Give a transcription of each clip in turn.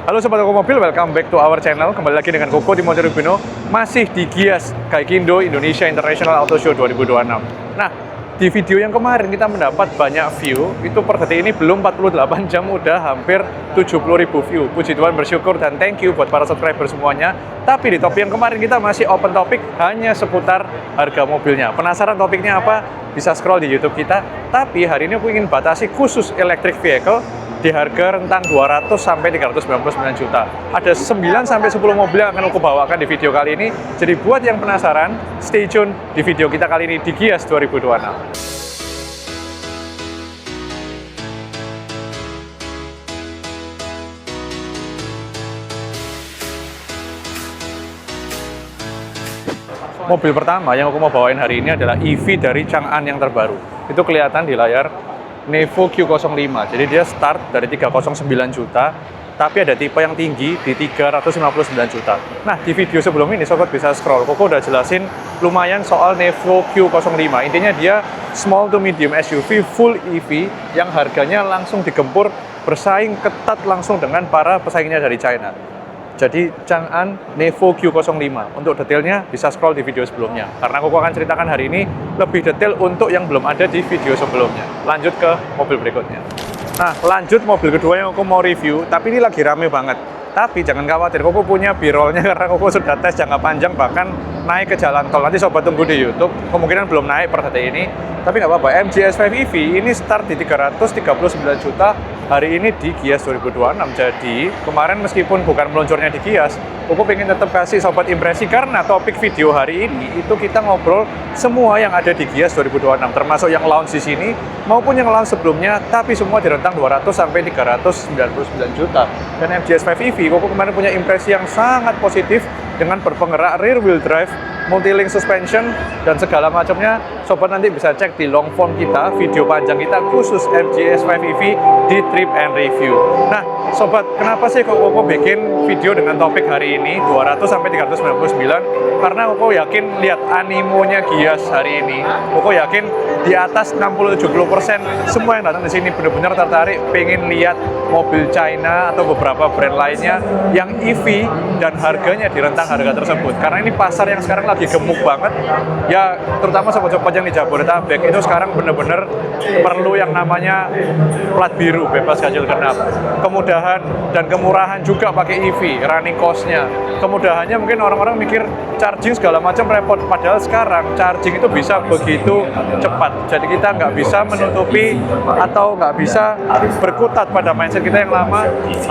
Halo Sobat Koko Mobil, welcome back to our channel. Kembali lagi dengan Koko di Motor Rubino, masih di Gias Gaikindo Indonesia International Auto Show 2026. Nah, di video yang kemarin kita mendapat banyak view, itu per detik ini belum 48 jam udah hampir 70.000 view. Puji Tuhan, bersyukur dan thank you buat para subscriber semuanya. Tapi di topik yang kemarin kita masih open topik hanya seputar harga mobilnya. Penasaran topiknya apa? Bisa scroll di YouTube kita. Tapi hari ini aku ingin batasi khusus electric vehicle di harga rentang 200 sampai 399 juta. Ada 9 sampai 10 mobil yang akan aku bawakan di video kali ini. Jadi buat yang penasaran, stay tune di video kita kali ini di Gias 2026. Mobil pertama yang aku mau bawain hari ini adalah EV dari Chang'an yang terbaru. Itu kelihatan di layar Nevo Q05, jadi dia start dari 309 juta, tapi ada tipe yang tinggi di 359 juta. Nah, di video sebelum ini sobat bisa scroll, Koko udah jelasin lumayan soal Nevo Q05. Intinya dia small to medium SUV full EV yang harganya langsung digempur bersaing ketat langsung dengan para pesaingnya dari China. Jadi Chang'an Nevo Q05. Untuk detailnya bisa scroll di video sebelumnya. Karena aku akan ceritakan hari ini lebih detail untuk yang belum ada di video sebelumnya. Lanjut ke mobil berikutnya. Nah, lanjut mobil kedua yang aku mau review, tapi ini lagi rame banget. Tapi jangan khawatir, Koko punya B-rollnya karena Koko sudah tes jangka panjang bahkan naik ke jalan tol. Nanti sobat tunggu di YouTube, kemungkinan belum naik per detik ini. Tapi nggak apa-apa, MG S5 EV ini start di 339 juta hari ini di Gias 2026. Jadi kemarin meskipun bukan meluncurnya di Gias, Koko pengen tetap kasih sobat impresi karena topik video hari ini itu kita ngobrol semua yang ada di Gias 2026, termasuk yang launch di sini maupun yang launch sebelumnya, tapi semua di rentang 200 sampai 399 juta. Dan MG S5 EV, Koko kemarin punya impresi yang sangat positif dengan berpenggerak rear wheel drive, multi-link suspension, dan segala macamnya. Sobat nanti bisa cek di long form kita, video panjang kita khusus MG S5 EV di Trip and Review. Nah, sobat, kenapa sih Koko bikin video dengan topik hari ini 200 sampai 399? Karena Koko yakin lihat animonya Gias hari ini, Koko yakin di atas 60-70% semua yang datang di sini benar-benar tertarik pengen lihat mobil China atau beberapa brand lainnya yang EV dan harganya di rentang harga tersebut. Karena ini pasar yang sekarang lagi gemuk banget. Ya, terutama sobat-sobat yang di Jabodetabek itu sekarang benar-benar perlu yang namanya plat biru, bebas ganjil genap. Kemudahan dan kemurahan juga pakai EV, running cost-nya. Kemudahannya mungkin orang-orang mikir charging segala macam repot, padahal sekarang charging itu bisa begitu cepat. Jadi kita nggak bisa menutupi atau nggak bisa berkutat pada mindset kita yang lama,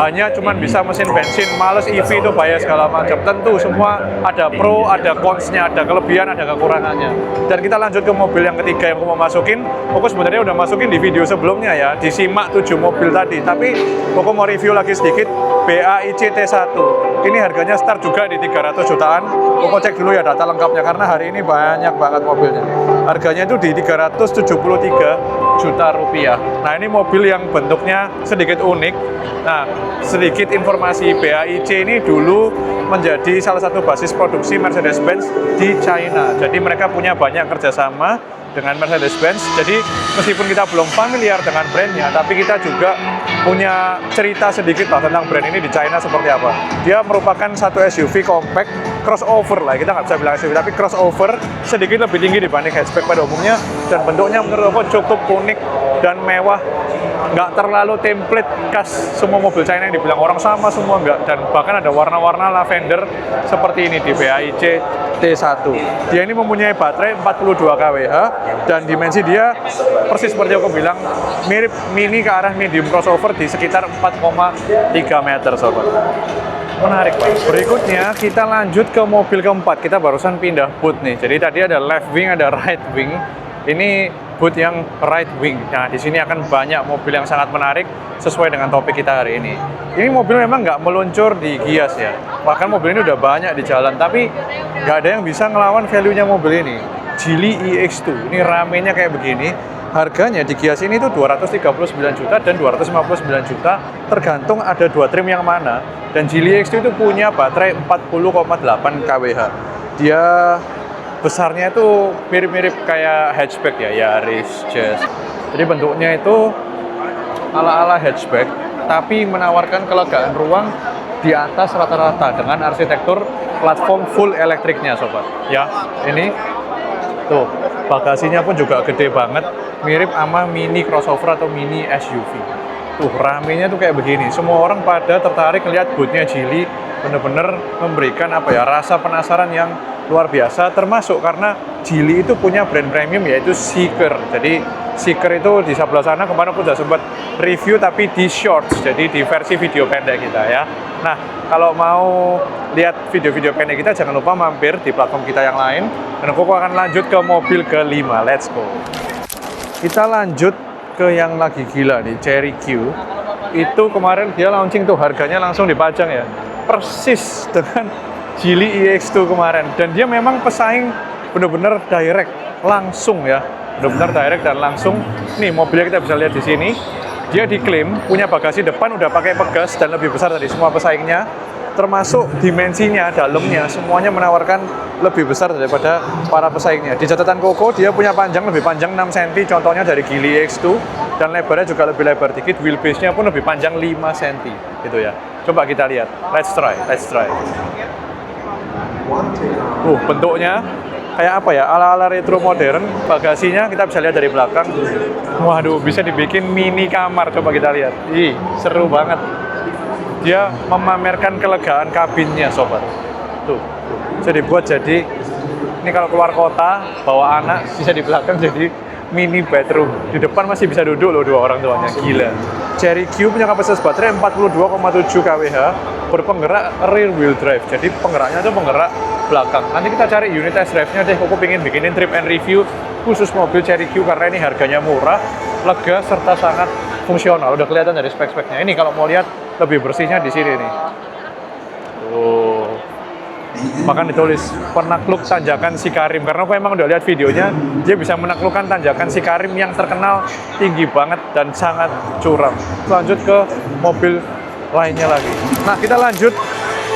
hanya cuman bisa mesin bensin, males EV itu bayar segala macam. Tentu semua ada pro, ada cons-nya, ada kelebihan, ada kekurangannya. Dan kita lanjut ke mobil yang ketiga yang aku mau masukin. Koko sebenarnya udah masukin di video sebelumnya ya, disimak 7 mobil tadi. Tapi Koko mau review lagi sedikit BAIC T1. Ini harganya start juga di 300 jutaan. Koko cek dulu ya data lengkapnya karena hari ini banyak banget mobilnya. Harganya itu di 373 juta rupiah. Nah, ini mobil yang bentuknya sedikit unik. Nah, sedikit informasi, BAIC ini dulu menjadi salah satu basis produksi Mercedes-Benz di China. Jadi mereka punya banyak kerjasama dengan Mercedes-Benz. Jadi meskipun kita belum familiar dengan brandnya, tapi kita juga punya cerita sedikit lah tentang brand ini di China seperti apa. Dia merupakan satu SUV compact crossover lah, kita nggak bisa bilang SUV, tapi crossover sedikit lebih tinggi dibanding hatchback pada umumnya, dan bentuknya menurut aku cukup unik dan mewah. Nggak terlalu template khas semua mobil China yang dibilang orang sama semua, nggak. Dan bahkan ada warna-warna lavender seperti ini di BAIC T1. Dia ini mempunyai baterai 42 kWh dan dimensi dia persis seperti aku bilang, mirip mini ke arah medium crossover di sekitar 4,3 meter sobat. Menarik Pak. Berikutnya kita lanjut ke mobil keempat. Kita barusan pindah boot nih. Jadi tadi ada left wing, ada right wing. Ini boot yang right wing. Nah, di sini akan banyak mobil yang sangat menarik sesuai dengan topik kita hari ini. Ini mobil memang nggak meluncur di Gias ya. Bahkan mobil ini udah banyak di jalan, tapi nggak ada yang bisa ngelawan value-nya mobil ini. Geely EX2. Ini ramenya kayak begini. Harganya di Gias ini tuh 239 juta dan 259 juta, tergantung ada dua trim yang mana. Dan Geely EX2 itu punya baterai 40,8 kWh. Dia besarnya itu mirip-mirip kayak hatchback ya, Yaris, Jazz. Jadi bentuknya itu ala-ala hatchback, tapi menawarkan kelegaan ruang di atas rata-rata dengan arsitektur platform full elektriknya sobat. Ya, ini tuh bagasinya pun juga gede banget, mirip sama mini crossover atau mini SUV. Tuh ramenya tuh kayak begini, semua orang pada tertarik melihat bootnya Geely, bener-bener memberikan apa ya, rasa penasaran yang luar biasa, termasuk karena Geely itu punya brand premium yaitu Seeker. Jadi Seeker itu di sebelah sana kemarin aku udah sempat review tapi di shorts, jadi di versi video pendek kita ya. Nah, kalau mau lihat video-video pendek kita jangan lupa mampir di platform kita yang lain, dan aku akan lanjut ke mobil kelima. Let's go. Kita lanjut ke yang lagi gila nih, Chery Q. Itu kemarin dia launching tuh, harganya langsung dipajang ya, persis dengan Geely EX2 kemarin, dan dia memang pesaing bener-bener direct, langsung ya, bener-bener direct dan langsung. Nih mobilnya kita bisa lihat di sini, dia diklaim punya bagasi depan udah pakai pegas dan lebih besar dari semua pesaingnya, termasuk dimensinya, dalamnya, semuanya menawarkan lebih besar daripada para pesaingnya. Di catatan Koko, dia punya panjang lebih panjang 6 cm, contohnya dari Geely EX2, dan lebarnya juga lebih lebar dikit, wheelbase-nya pun lebih panjang 5 cm, gitu ya. Coba kita lihat, let's try. Bentuknya kayak apa ya, ala-ala retro modern. Bagasinya kita bisa lihat dari belakang, waduh, bisa dibikin mini kamar, coba kita lihat. Ih, seru banget. Dia memamerkan kelegaan kabinnya sobat. Tuh, bisa dibuat jadi, ini kalau keluar kota bawa anak bisa di belakang jadi mini bedroom. Di depan masih bisa duduk loh dua orang tuanya, gila. Chery Q punya kapasitas baterai 42,7 kWh, berpenggerak rear wheel drive. Jadi penggeraknya itu penggerak belakang. Nanti kita cari unit test drive-nya deh. Aku pengen bikinin trip and review khusus mobil Chery Q karena ini harganya murah, lega, serta sangat fungsional. Udah kelihatan dari spek-speknya. Ini kalau mau lihat lebih bersihnya di sini nih. Tuh. Bahkan ditulis penakluk tanjakan Sikarim, karena aku emang udah lihat videonya, dia bisa menaklukkan tanjakan Sikarim yang terkenal tinggi banget dan sangat curam. Lanjut ke mobil lainnya lagi. Nah, kita lanjut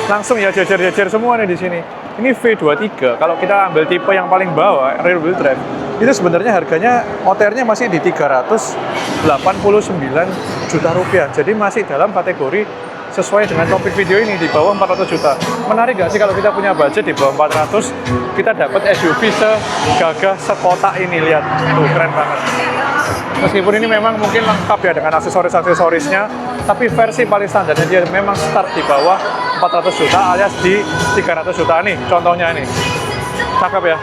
langsung ya, jejer-jejer semua nih di sini. Ini V23, kalau kita ambil tipe yang paling bawah, rear wheel drive, itu sebenarnya harganya OTR-nya masih di 389 juta rupiah. Jadi masih dalam kategori sesuai dengan topik video ini, di bawah 400 juta. Menarik gak sih kalau kita punya budget di bawah 400, kita dapat SUV segagah sekotak ini, lihat. Tuh, keren banget. Meskipun ini memang mungkin lengkap ya dengan aksesoris-aksesorisnya, tapi versi paling standarnya dia memang start di bawah 400 juta alias di 300 juta nih, contohnya ini. Cakep ya.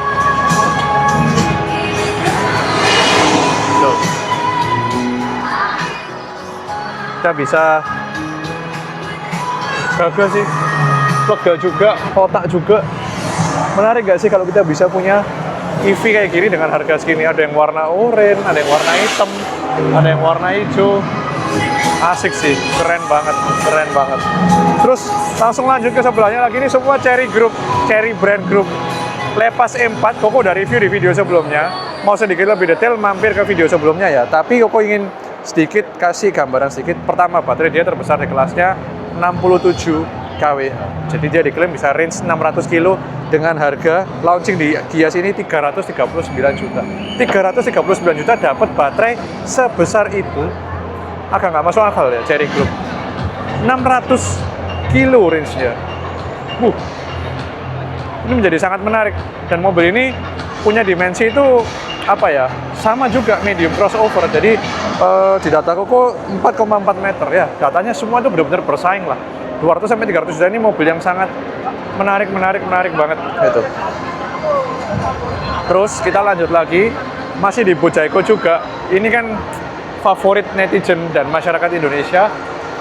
Tuh. Kita bisa gagah sih, lega juga, kotak juga. Menarik gak sih kalau kita bisa punya EV kayak gini dengan harga segini? Ada yang warna oranye, ada yang warna hitam, ada yang warna hijau. Asik sih, keren banget. Terus langsung lanjut ke sebelahnya lagi, ini semua Chery Group, Chery Brand Group. Lepas E4, Koko udah review di video sebelumnya. Mau sedikit lebih detail, mampir ke video sebelumnya ya. Tapi Koko ingin sedikit kasih gambaran sedikit. Pertama, baterai dia terbesar di kelasnya 67 kWh. Jadi dia diklaim bisa range 600 km dengan harga launching di Gias ini 339 juta. 339 juta dapat baterai sebesar itu. Agak nggak masuk akal ya Chery Group. 600 kilo range-nya. Ini menjadi sangat menarik. Dan mobil ini punya dimensi itu apa ya? Sama juga medium crossover. Jadi di data Koko 4,4 meter ya. Datanya semua itu benar-benar bersaing lah. 200 sampai 300 juta ini mobil yang sangat menarik banget gitu. Terus kita lanjut lagi, masih di Bojaico juga. Ini kan favorit netizen dan masyarakat Indonesia,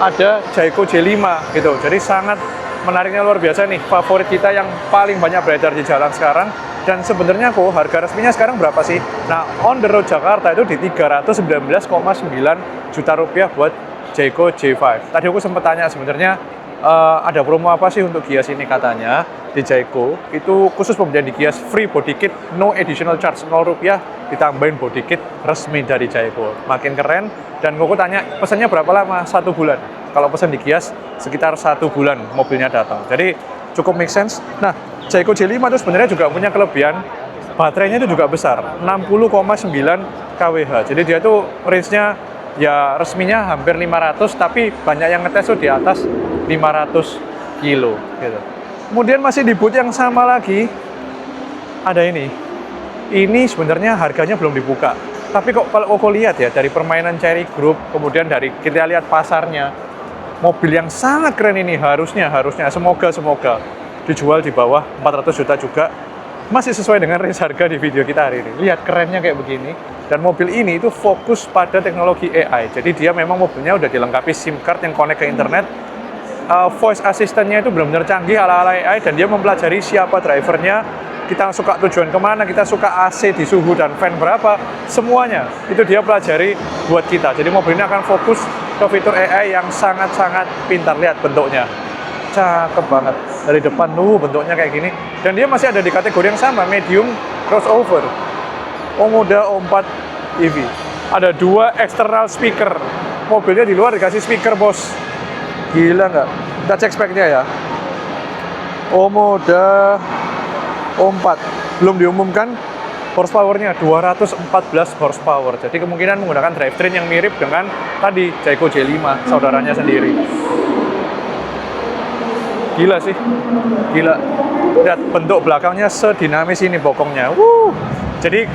ada Jayco J5 gitu. Jadi sangat menariknya luar biasa nih, favorit kita yang paling banyak beredar di jalan sekarang. Dan sebenarnya kok harga resminya sekarang berapa sih? Nah, on the road Jakarta itu di 319,9 juta rupiah buat Jayco J5. Tadi aku sempat tanya sebenarnya ada promo apa sih untuk Gias ini, katanya di Jayco itu khusus pembelian di Gias free body kit, no additional charge, 0 rupiah ditambahin body kit resmi dari Jayco. Makin keren. Dan aku tanya pesannya berapa lama? 1 bulan. Kalau pesan di Gias sekitar 1 bulan mobilnya datang. Jadi cukup make sense. Nah, Jayco J5 itu sebenarnya juga punya kelebihan, baterainya itu juga besar, 60,9 kWh. Jadi dia itu range-nya ya resminya hampir 500, tapi banyak yang ngetes tuh di atas 500 kilo gitu. Kemudian masih di booth yang sama lagi ada ini. Ini sebenarnya harganya belum dibuka. Tapi kok kalau Koko lihat ya, dari permainan Cherry Group, kemudian dari kita lihat pasarnya, mobil yang sangat keren ini harusnya semoga dijual di bawah 400 juta juga. Masih sesuai dengan range harga di video kita hari ini. Lihat kerennya kayak begini. Dan mobil ini itu fokus pada teknologi AI. Jadi dia memang mobilnya udah dilengkapi SIM card yang connect ke internet. Voice assistant-nya itu benar-benar canggih ala-ala AI, dan dia mempelajari siapa drivernya, kita suka tujuan kemana, kita suka AC di suhu dan fan berapa, semuanya itu dia pelajari buat kita. Jadi mobil ini akan fokus ke fitur AI yang sangat-sangat pintar. Lihat bentuknya, cakep banget dari depan tuh bentuknya kayak gini. Dan dia masih ada di kategori yang sama, medium crossover, Omoda O4 EV. Ada 2 external speaker, mobilnya di luar dikasih speaker bos, gila nggak? Kita cek speknya ya. Omoda O4 belum diumumkan horsepower-nya 214 horsepower. Jadi kemungkinan menggunakan drivetrain yang mirip dengan tadi Jayco J5 saudaranya sendiri. Gila sih, gila. Lihat bentuk belakangnya sedinamis ini bokongnya. Jadi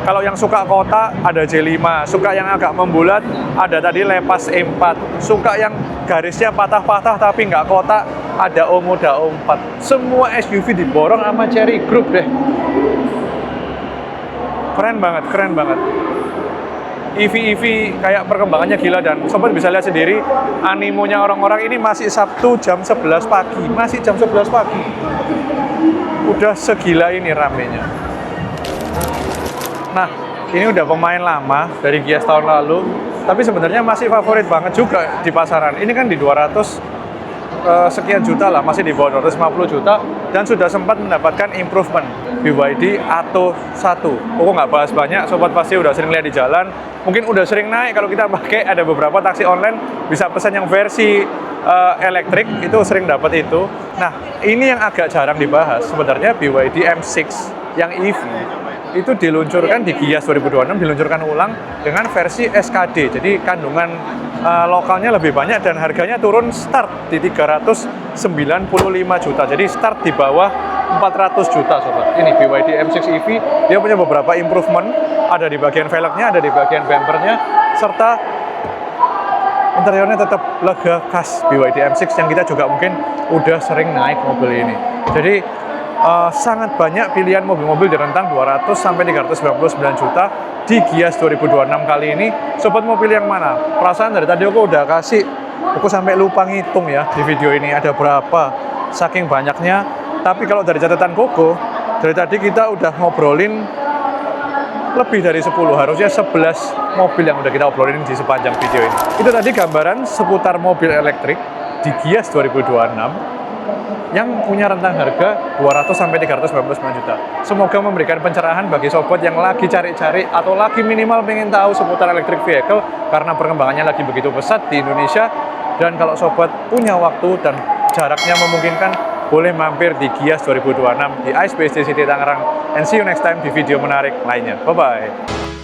kalau yang suka kota ada J5, suka yang agak membulat ada tadi Lepas E4, suka yang garisnya patah-patah tapi nggak kotak ada Omoda O4. Semua SUV diborong sama Cherry Group deh. Keren banget, keren banget. EV kayak perkembangannya gila, dan sobat bisa lihat sendiri animonya orang-orang ini masih Sabtu jam 11 pagi. Masih jam 11 pagi. Udah segila ini ramenya. Nah, ini udah pemain lama dari Gias tahun lalu, tapi sebenarnya masih favorit banget juga di pasaran. Ini kan di 200 sekian juta lah, masih di bawah 250 juta, dan sudah sempat mendapatkan improvement BYD Atto 1. Koko nggak bahas banyak, sobat pasti udah sering lihat di jalan, mungkin udah sering naik. Kalau kita pakai ada beberapa taksi online bisa pesan yang versi elektrik, itu sering dapat itu. Nah, ini yang agak jarang dibahas sebenarnya, BYD M6 yang EV itu diluncurkan di Gias 2026, diluncurkan ulang dengan versi SKD. Jadi kandungan lokalnya lebih banyak dan harganya turun start di 395 juta. Jadi start di bawah 400 juta sobat. Ini BYD M6 EV, dia punya beberapa improvement, ada di bagian velgnya, ada di bagian bumpernya, serta interiornya tetap lega khas BYD M6 yang kita juga mungkin udah sering naik mobil ini. Jadi sangat banyak pilihan mobil-mobil di rentang 200 sampai 399 juta di Gias 2026 kali ini. Sobat mau pilih yang mana? Perasaan dari tadi aku udah kasih, aku sampai lupa ngitung ya di video ini ada berapa, saking banyaknya. Tapi kalau dari catatan Koko, dari tadi kita udah ngobrolin lebih dari 10, harusnya 11 mobil yang udah kita obrolin di sepanjang video ini. Itu tadi gambaran seputar mobil elektrik di Gias 2026 yang punya rentang harga 200 sampai 399 juta. Semoga memberikan pencerahan bagi sobat yang lagi cari-cari atau lagi minimal pengen tahu seputar electric vehicle, karena perkembangannya lagi begitu pesat di Indonesia. Dan kalau sobat punya waktu dan jaraknya memungkinkan, boleh mampir di Gias 2026 di ICE BSD City Tangerang. And see you next time di video menarik lainnya. Bye-bye.